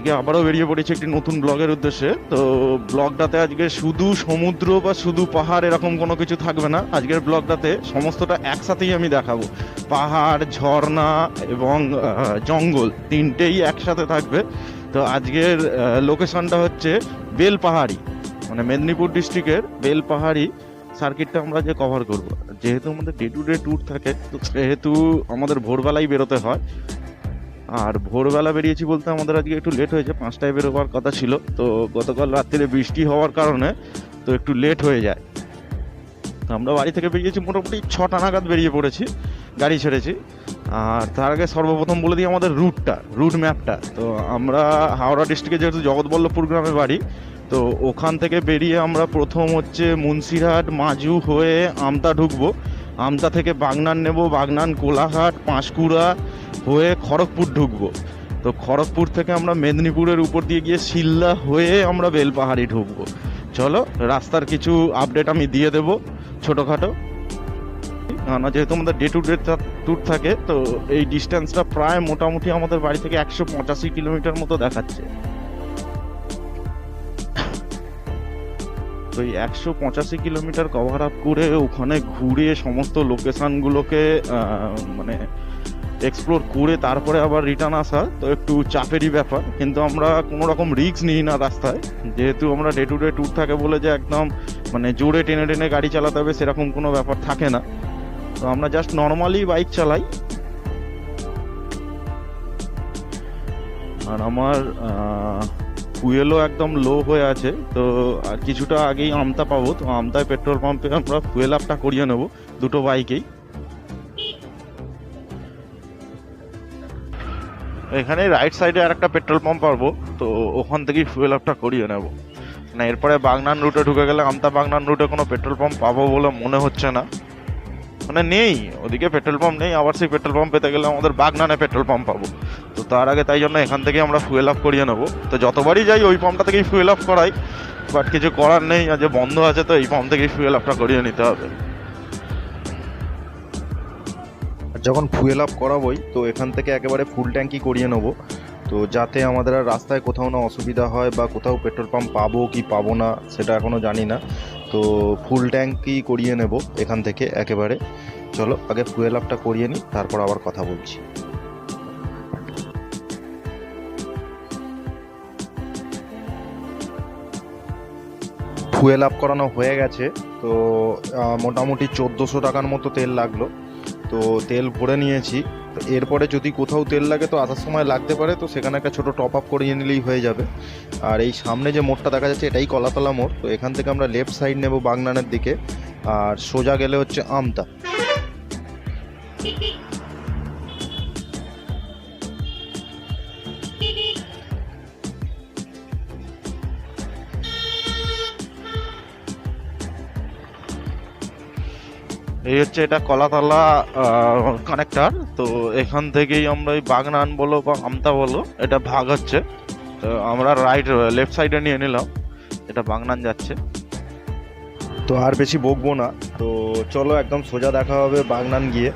আজকে আবারও বেরিয়ে পড়েছি একটি নতুন ব্লগের উদ্দেশ্যে। তো ব্লগটাতে আজকে শুধু সমুদ্র বা শুধু পাহাড় এরকম কোনো কিছু থাকবে না। আজকের ব্লগটাতে সমস্তটা একসাথেই আমি দেখাবো। পাহাড়, ঝর্ণা এবং জঙ্গল তিনটেই একসাথে থাকবে। তো আজকের লোকেশনটা হচ্ছে বেলপাহাড়ি, মানে মেদিনীপুর ডিস্ট্রিক্টের বেলপাহাড়ি সার্কিটটা আমরা যে কভার করব। যেহেতু আমাদের ডে টু ডে ট্যুর থাকে, তো সেহেতু আমাদের ভোরবেলায় বেরোতে হয়। আর ভোরবেলা বেরিয়েছি বলতে আমাদের আজকে একটু লেট হয়েছে, 5টায় বেরোবার কথা ছিল। তো গতকাল রাত্রিরে বৃষ্টি হওয়ার কারণে তো একটু লেট হয়ে যায়। তো আমরা বাড়ি থেকে বেরিয়েছি মোটামুটি 6টা নাগাদ বেরিয়ে পড়েছি, গাড়ি ছেড়েছি। আর তার আগে সর্বপ্রথম বলে দিই আমাদের রুট ম্যাপটা। তো আমরা হাওড়া ডিস্ট্রিক্টে যেহেতু জগৎবল্লভপুর গ্রামে বাড়ি, তো ওখান থেকে বেরিয়ে আমরা প্রথম হচ্ছে মুন্সিরহাট মাজু হয়ে আমতা ঢুকবো। আমতা থেকে বাগনান নেব, বাগনান কোলাঘাট পাঁশকুড়া হয়ে খড়গপুর ঢুকবো। তো খড়গপুর থেকে আমরা মেদিনীপুরের উপর দিয়ে গিয়ে শিলদা হয়ে আমরা বেলপাহাড়ি ঢুকবো। চলো, রাস্তার কিছু আপডেট আমি দিয়ে দেবো ছোটোখাটো। না, যেহেতু আমাদের ডে টু ডে ট্যুর থাকে, তো এই ডিস্টেন্সটা প্রায় মোটামুটি আমাদের বাড়ি থেকে 185 কিলোমিটার মতো দেখাচ্ছে। তো এই 185 কিলোমিটার কভার আপ করে ওখানে ঘুরে সমস্ত লোকেশনগুলোকে মানে এক্সপ্লোর করে তারপরে আবার রিটার্ন আসা তো একটু চাপেরই ব্যাপার। কিন্তু আমরা কোনো রকম রিস্ক নিই না রাস্তায়, যেহেতু আমরা ডে টু ডে ট্যুর থাকে বলে যে একদম মানে জোরে টেনে টেনে গাড়ি চালাতে হবে সেরকম কোনো ব্যাপার থাকে না। তো আমরা জাস্ট নর্মালি বাইক চালাই। আর আমার ফুয়েলও একদম লো হয়ে আছে। তো আর কিছুটা আগেই আমতা পাবো, তো আমতায় পেট্রোল পাম্পে আমরা ফুয়েল আপটা করিয়ে নেবো দুটো বাইকেই। এখানে রাইট সাইডে আর একটা পেট্রোল পাম্প পাবো, তো ওখান থেকেই ফুয়েল আপটা করিয়ে নেবো। না, এরপরে বাগনান রুটে ঢুকে গেলে আমতা বাগনান রুটে কোনো পেট্রোল পাম্প পাবো বলে মনে হচ্ছে না, মানে নেই, ওদিকে পেট্রোল পাম্প নেই। আবার সেই পেট্রোল পাম্প পেতে গেলে আমাদের বাগনানে পেট্রোল পাম্প পাবো। তো তার আগে তাই জন্য এখান থেকে আমরা ফুয়েল আপ করিয়ে নেবো। তো যতবারই যাই ওই পাম্পটা থেকেই ফুয়েল আপ করাই, বাট কিছু করার নেই, আজ বন্ধ আছে, তো এই পাম্প থেকেই ফুয়েল আপটা করিয়ে নিতে হবে। যখন ফুয়েল আপ করাবোই তো এখান থেকে একেবারে ফুল ট্যাঙ্কি করিয়ে নেবো, তো যাতে আমাদের আর রাস্তায় কোথাও না অসুবিধা হয় বা কোথাও পেট্রোল পাম্প পাবো কি পাবো না সেটা এখনও জানি না। তো ফুল ট্যাঙ্কি করিয়ে নেব এখান থেকে একেবারে। চলো আগে ফুয়েল আপটা করিয়ে নিই, তারপর আবার কথা বলছি। ফুয়েল আপ করানো হয়ে গেছে, তো মোটামুটি 1400 টাকার মতো তেল লাগলো। তো তেল ভরে নিয়েছি। তো এরপরে যদি কোথাও তেল লাগে তো আসার সময় লাগতে পারে, তো সেখানে একটা ছোটো টপ আপ করিয়ে নিলেই হয়ে যাবে। আর এই সামনে যে মোড়টা দেখা যাচ্ছে এটাই কলাতলা মোড়। তো এখান থেকে আমরা লেফট সাইড নেব বাগনানের দিকে, আর সোজা গেলে হচ্ছে আমতা। এই হচ্ছে এটা কলাতলা কানেক্টার। তো এখান থেকেই আমরা এই বাগনান বলো বা আমতা বলো এটা ভাগ হচ্ছে। তো আমরা লেফট সাইডে নিয়ে নিলাম, এটা বাগনান যাচ্ছে। তো আর বেশি বকবো না, তো চলো একদম সোজা দেখা হবে বাগনান গিয়ে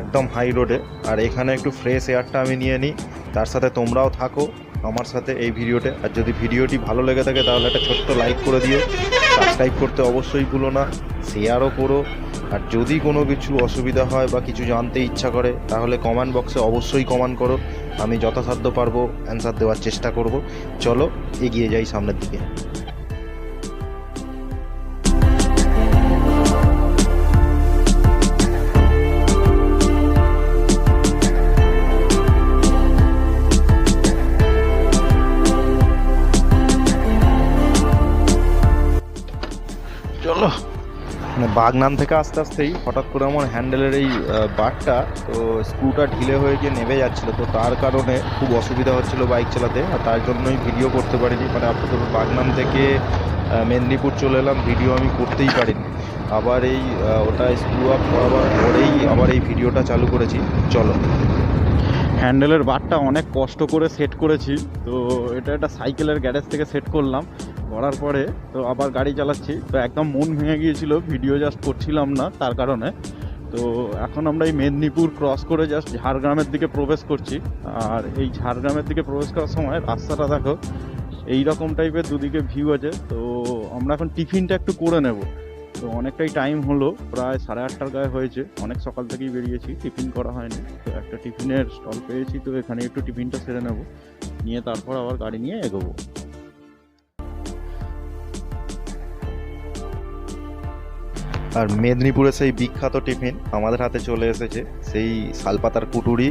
একদম হাই রোডে। আর এখানে একটু ফ্রেশ এয়ারটা আমি নিয়ে নিই, তার সাথে তোমরাও থাকো আমার সাথে এই ভিডিওতে। আর যদি ভিডিওটি ভালো লেগে থাকে তাহলে একটা ছোট্ট লাইক করে দিও, সাবস্ক্রাইব করতে অবশ্যই ভুলো না, শেয়ারও করো। আর যদি কোনো কিছু অসুবিধা হয় বা কিছু জানতে ইচ্ছা করে তাহলে কমেন্ট বক্সে অবশ্যই কমেন্ট করো, আমি যথাসাধ্য পারবো অ্যান্সার দেওয়ার চেষ্টা করব। চলো এগিয়ে যাই সামনের দিকে। চলো, মানে বাগনান থেকে আস্তে আস্তেই হঠাৎ করে আমার হ্যান্ডেলের এই বারটা, তো স্ক্রুটা ঢিলে হয়ে গিয়ে নেমে যাচ্ছিলো। তো তার কারণে খুব অসুবিধা হচ্ছিলো বাইক চালাতে, আর তার জন্যই ভিডিও করতে পারিনি। মানে আপাতত বাগনান থেকে মেদিনীপুর চলে এলাম, ভিডিও আমি করতেই পারিনি। আবার এই ওটা স্ক্রু আপ করাবার পরেই আবার এই ভিডিওটা চালু করেছি। চলো, হ্যান্ডেলের বারটা অনেক কষ্ট করে সেট করেছি। তো এটা একটা সাইকেলের গ্যারেজ থেকে সেট করলাম, করার পরে তো আবার গাড়ি চালাচ্ছি। তো একদম মন ভেঙে গিয়েছিল, ভিডিও জাস্ট করছিলাম না তার কারণে। তো এখন আমরা এই মেদিনীপুর ক্রস করে জাস্ট ঝাড়গ্রামের দিকে প্রবেশ করছি। আর এই ঝাড়গ্রামের দিকে প্রবেশ করার সময় রাস্তাটা দেখো এই রকম টাইপের, দুদিকে ভিউ আছে। তো আমরা এখন টিফিনটা একটু করে নেব। তো অনেকটাই টাইম হলো, প্রায় 8:30টার গায়ে হয়েছে, অনেক সকাল থেকেই বেরিয়েছি, টিফিন করা হয়নি। তো একটা টিফিনের স্টল পেয়েছি, তো এখানে একটু টিফিনটা সেরে নেব, নিয়ে তারপর আবার গাড়ি নিয়ে এগোবো। আর মেদিনীপুরের সেই বিখ্যাত টিফিন আমাদের হাতে চলে এসেছে, সেই শালপাতার কুটুরি,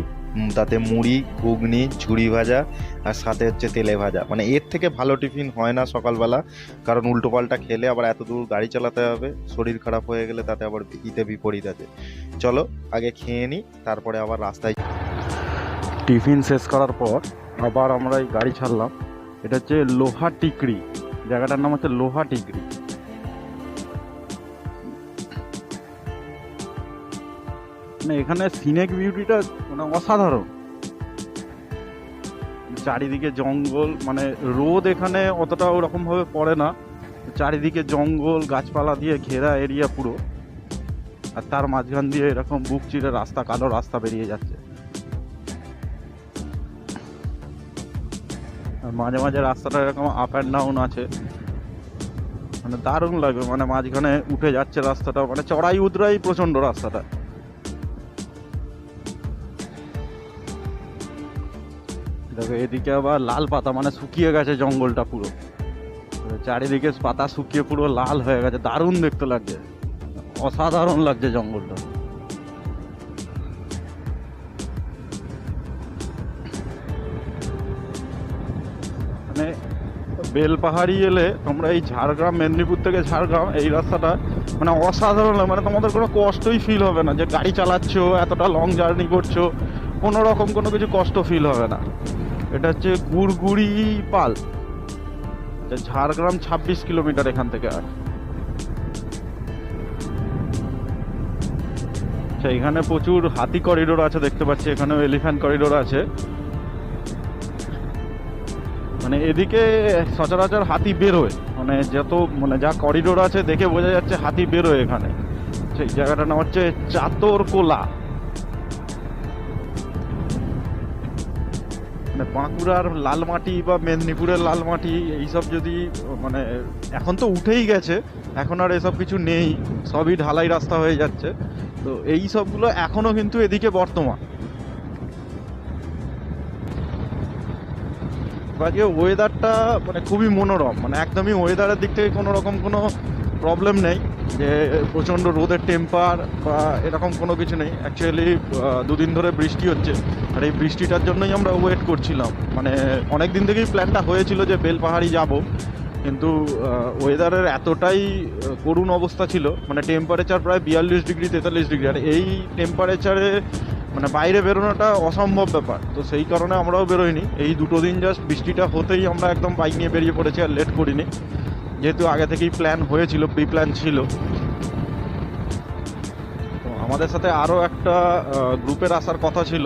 তাতে মুড়ি, ঘুগনি, ঝুড়ি ভাজা, আর সাথে হচ্ছে তেলে ভাজা। মানে এর থেকে ভালো টিফিন হয় না সকালবেলা, কারণ উল্টোপাল্টা খেলে আবার এত দূর গাড়ি চালাতে হবে, শরীর খারাপ হয়ে গেলে তাতে আবার বিপরীত আছে। চলো আগে খেয়ে নিই, তারপরে আবার রাস্তায়। টিফিন শেষ করার পর আবার আমরা এই গাড়ি ছাড়লাম। এটা হচ্ছে লোহা টিকরি, জায়গাটার নাম হচ্ছে লোহা টিকরি। মানে এখানে সিনেক বিউটিটা মানে অসাধারণ, চারিদিকে জঙ্গল, মানে রোদ এখানে অতটা ওরকম ভাবে পড়ে না, চারিদিকে জঙ্গল গাছপালা দিয়ে ঘেরা এরিয়া পুরো। আর তার মাঝখান দিয়ে এরকম বুক চিরে রাস্তা, কালো রাস্তা বেরিয়ে যাচ্ছে। আর মাঝে মাঝে রাস্তাটা এরকম আপ অ্যান্ড ডাউন আছে, মানে দারুণ লাগবে। মানে মাঝখানে উঠে যাচ্ছে রাস্তাটা, মানে চড়াই উতরাই প্রচন্ড রাস্তাটা। দেখো এদিকে আবার লাল পাতা, মানে শুকিয়ে গেছে জঙ্গলটা পুরো, চারিদিকে পাতা শুকিয়ে পুরো লাল হয়ে গেছে, দারুণ দেখতে লাগছে, অসাধারণ লাগছে জঙ্গলটা। মানে বেলপাহাড়ি এলে তোমরা এই ঝাড়গ্রাম, মেদিনীপুর থেকে ঝাড়গ্রাম এই রাস্তাটা মানে অসাধারণ লাগে। মানে তোমাদের কোনো কষ্টই ফিল হবে না যে গাড়ি চালাচ্ছ, এতটা লং জার্নি করছো, কোনো রকম কোনো কিছু কষ্ট ফিল হবে না। এটা হচ্ছে গুড়গুড়ি পাল, ঝাড়গ্রাম 26 কিলোমিটার এখান থেকে। আর এখানে প্রচুর হাতি করিডোর আছে দেখতে পাচ্ছি, এখানেও এলিফ্যান্ট করিডোর আছে। মানে এদিকে সচরাচর হাতি বেরোয়, মানে যত মানে যা করিডোর আছে দেখে বোঝা যাচ্ছে হাতি বেরোয় এখানে। সেই জায়গাটার নাম হচ্ছে চাতরকোলা। মানে বাঁকুড়ার লালমাটি বা মেদিনীপুরের লালমাটি এইসব যদি মানে এখন তো উঠেই গেছে, এখন আর এসব কিছু নেই, সবই ঢালাই রাস্তা হয়ে যাচ্ছে। তো এই সবগুলো এখনো কিন্তু এদিকে বর্তমান। আজকে ওয়েদারটা মানে খুবই মনোরম, মানে একদমই ওয়েদারের দিক থেকে কোনো রকম কোনো প্রবলেম নেই যে প্রচণ্ড রোদের টেম্পার বা এরকম কোনো কিছু নেই। অ্যাকচুয়ালি 2 দিন ধরে বৃষ্টি হচ্ছে, আর এই বৃষ্টিটার জন্যই আমরা ওয়েট করছিলাম। মানে অনেক দিন থেকেই প্ল্যানটা হয়েছিল যে বেলপাহাড়ি যাব, কিন্তু ওয়েদারের এতটাই করুণ অবস্থা ছিল, মানে টেম্পারেচার প্রায় 42 ডিগ্রি 43 ডিগ্রি, আর এই টেম্পারেচারে মানে বাইরে বেরোনোটা অসম্ভব ব্যাপার। তো সেই কারণে আমরাও বেরোইনি। এই 2 দিন জাস্ট বৃষ্টিটা হতেই আমরা একদম বাইক নিয়ে বেরিয়ে পড়েছি, আর লেট করিনি, যেহেতু আগে থেকেই প্ল্যান হয়েছিল, প্রি প্ল্যান ছিল। তো আমাদের সাথে আরও একটা গ্রুপের আসার কথা ছিল,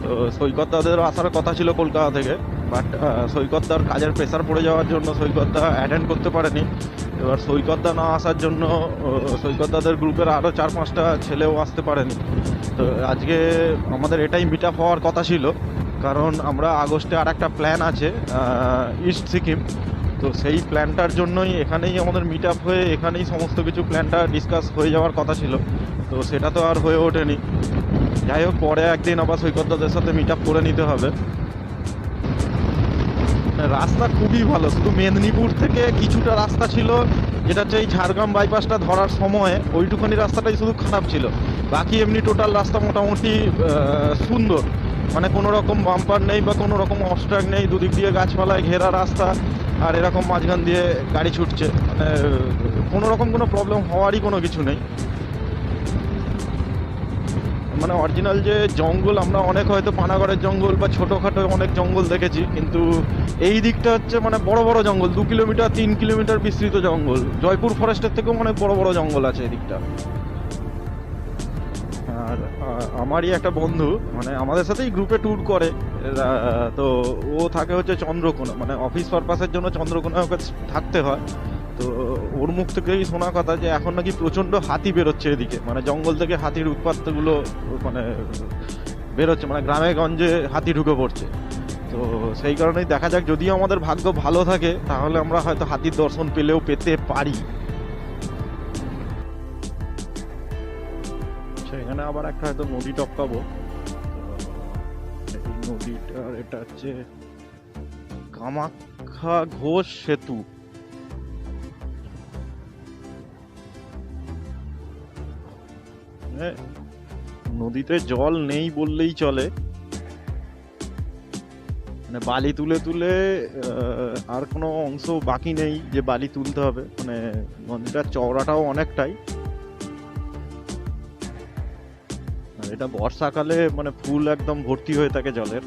তো সৈকতদাদেরও আসার কথা ছিল কলকাতা থেকে, বাট সৈকতদার কাজের প্রেশার পড়ে যাওয়ার জন্য সৈকতদা অ্যাটেন্ড করতে পারেনি। এবার সৈকতদা না আসার জন্য সৈকতদাদের গ্রুপের আরও 4-5টা ছেলেও আসতে পারেনি। তো আজকে আমাদের এটাই মিট আপ হওয়ার কথা ছিল, কারণ আমরা আগস্টে আর একটা প্ল্যান আছে ইস্ট সিকিম। তো সেই প্ল্যানটার জন্যই এখানেই আমাদের মিট আপ হয়ে এখানেই সমস্ত কিছু প্ল্যানটা ডিসকাস হয়ে যাওয়ার কথা ছিল, তো সেটা তো আর হয়ে ওঠেনি। যাই হোক, পরে একদিন আবার সৈকতদাদের সাথে মিট আপ করে নিতে হবে। রাস্তা খুবই ভালো, শুধু মেদিনীপুর থেকে কিছুটা রাস্তা ছিল যেটা হচ্ছে এই ঝাড়গ্রাম বাইপাসটা ধরার সময় ওইটুখানি রাস্তাটাই শুধু খারাপ ছিল, বাকি এমনি টোটাল রাস্তা মোটামুটি সুন্দর। মানে কোনো রকম বাম্পার নেই বা কোনো রকম অবস্ট্রাক্ট নেই, দুদিক দিয়ে গাছপালায় ঘেরা রাস্তা, আর এরকম মাঝখান দিয়ে গাড়ি ছুটছে, মানে কোনো রকম কোনো প্রবলেম হওয়ারই কোনো কিছু নেই। মানে অরিজিনাল যে জঙ্গল, আমরা অনেক হয়তো পানাগড়ের জঙ্গল বা ছোটোখাটো অনেক জঙ্গল দেখেছি, কিন্তু এই দিকটা হচ্ছে মানে বড় বড় জঙ্গল, 2 কিলোমিটার 3 কিলোমিটার বিস্তৃত জঙ্গল, জয়পুর ফরেস্টের থেকেও অনেক বড় বড় জঙ্গল আছে এই দিকটা। আর আমারই একটা বন্ধু মানে আমাদের সাথেই গ্রুপে ট্যুর করে, তো ও থাকে হচ্ছে চন্দ্রকোনা, মানে অফিস পারপাসের জন্য চন্দ্রকোনা ওকে থাকতে হয়। তো ওর মুখ থেকেই শোনা কথা যে এখন নাকি প্রচণ্ড হাতি বেরোচ্ছে এদিকে, মানে জঙ্গল থেকে হাতির উৎপাতগুলো মানে বেরোচ্ছে, মানে গ্রামে গঞ্জে হাতি ঢুকে পড়ছে। তো সেই কারণেই দেখা যাক, যদিও আমাদের ভাগ্য ভালো থাকে তাহলে আমরা হয়তো হাতির দর্শন পেতে পারি। সেখানে আবার একটা হয়তো নদী টপকাবো। তো এই নদীটার এটা হচ্ছে কামাখ্যা ঘোষ সেতু। নদীতে জল নেই বললেই চলে, মানে বালি তুলে তুলে আর কোনো অংশ বাকি নেই যে বালি তুলতে হবে, মানে নদীটার চওড়াটাও অনেকটাই। আর এটা বর্ষাকালে মানে ফুল একদম ভর্তি হয়ে থাকে জলের।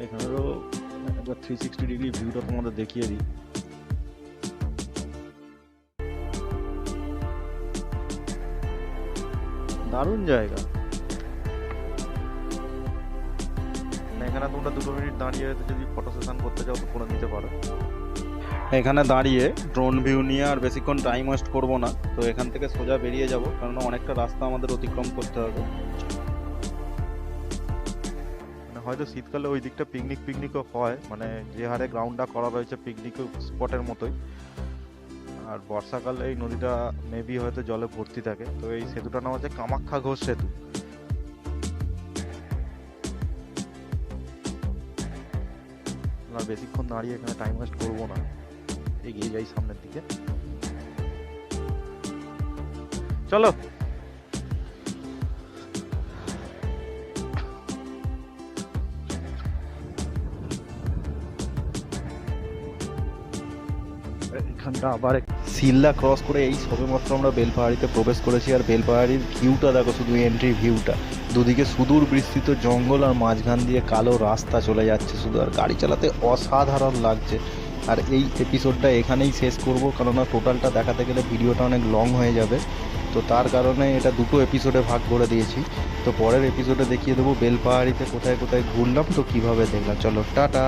এখানেরও একবার 360 ডিগ্রি ভিউটা তোমাদের দেখিয়ে দিই। দারুণ জায়গা। এখানে তোমরা 2 মিনিট দাঁড়িয়ে যদি ফটো সেশন করতে চাও তো করে নিতে পারো। এখানে দাঁড়িয়ে ড্রোন ভিউ নিয়ে আর বেশিক্ষণ টাইম ওয়েস্ট করবো না, তো এখান থেকে সোজা বেরিয়ে যাব, কারণ অনেকটা রাস্তা আমাদের অতিক্রম করতে হবে। হয়তো শীতকালে ওই দিকটা পিকনিকও হয়, মানে যে হারে গ্রাউন্ডটা করা রয়েছে পিকনিক স্পটের মতোই। আর বর্ষাকালে এই নদীটা মেবি হয়তো জলে ভর্তি থাকে। তো এই সেতুটার নাম হচ্ছে কামাখ্যা ঘোষ সেতু। আর বেশিক্ষণ দাঁড়িয়ে এখানে টাইম ওয়েস্ট করবো না, এগিয়ে যাই সামনের দিকে। চলো। এখানটা আবার সিল্লা ক্রস করে এই সবেমাত্র আমরা বেলপাহাড়িতে প্রবেশ করেছি। আর বেলপাহাড়ির ভিউটা দেখো, শুধু এন্ট্রি ভিউটা, দুদিকে সুদূর বিস্তৃত জঙ্গল আর মাঝখান দিয়ে কালো রাস্তা চলে যাচ্ছে শুধু, আর গাড়ি চালাতে অসাধারণ লাগছে। আর এই এপিসোডটা এখানেই শেষ করব, কারণ টোটালটা দেখাতে গেলে ভিডিওটা অনেক লং হয়ে যাবে। তো তার কারণে এটা 2 এপিসোডে ভাগ করে দিয়েছি। তো পরের এপিসোডে দেখিয়ে দেবো বেলপাহাড়িতে কোথায় কোথায় ঘুরলাম, তো কিভাবে দেখলাম। চলো টাটা।